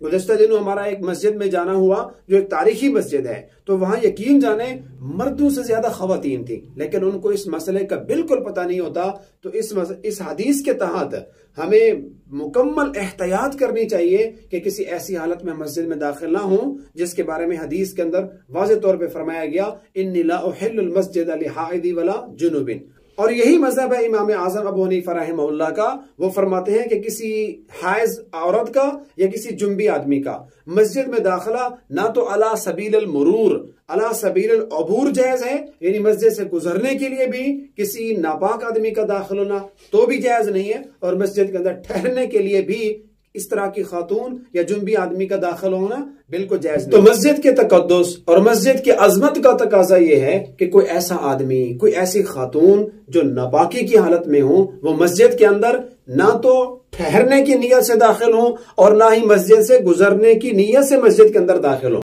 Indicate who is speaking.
Speaker 1: گزشتہ دنوں ہمارا ایک مسجد میں جانا ہوا جو ایک تاریخی مسجد ہے، تو وہاں یقین جانے مردوں سے زیادہ خواتین تھیں، لیکن ان کو اس مسئلے کا بالکل پتہ نہیں ہوتا۔ تو اس حدیث کے تحت ہمیں مکمل احتیاط کرنی چاہیے کہ کسی ایسی حالت میں مسجد میں داخل نہ ہوں جس کے بارے میں حدیث کے اندر واضح طور پہ فرمایا گیا انی لا احل المسجد لحائض ولا جنوب۔ اور یہی مذہب ہے امام اعظم ابو حنیفہ رحمہ اللہ کا۔ وہ فرماتے ہیں کہ کسی حائض عورت کا یا کسی جنبی آدمی کا مسجد میں داخلہ نہ تو علی سبیل المرور، علی سبیل العبور جائز ہے، یعنی مسجد سے گزرنے کے لیے بھی کسی ناپاک آدمی کا داخل ہونا تو بھی جائز نہیں ہے، اور مسجد کے اندر ٹھہرنے کے لیے بھی اس طرح کی خاتون یا جنبی آدمی کا داخل ہونا بالکل جائز نہیں۔ تو مسجد کے تقدس اور مسجد کی عظمت کا تقاضا یہ ہے کہ کوئی ایسا آدمی، کوئی ایسی خاتون جو ناپاکی کی حالت میں ہوں، وہ مسجد کے اندر نہ تو ٹھہرنے کی نیت سے داخل ہوں اور نہ ہی مسجد سے گزرنے کی نیت سے مسجد کے اندر داخل ہوں۔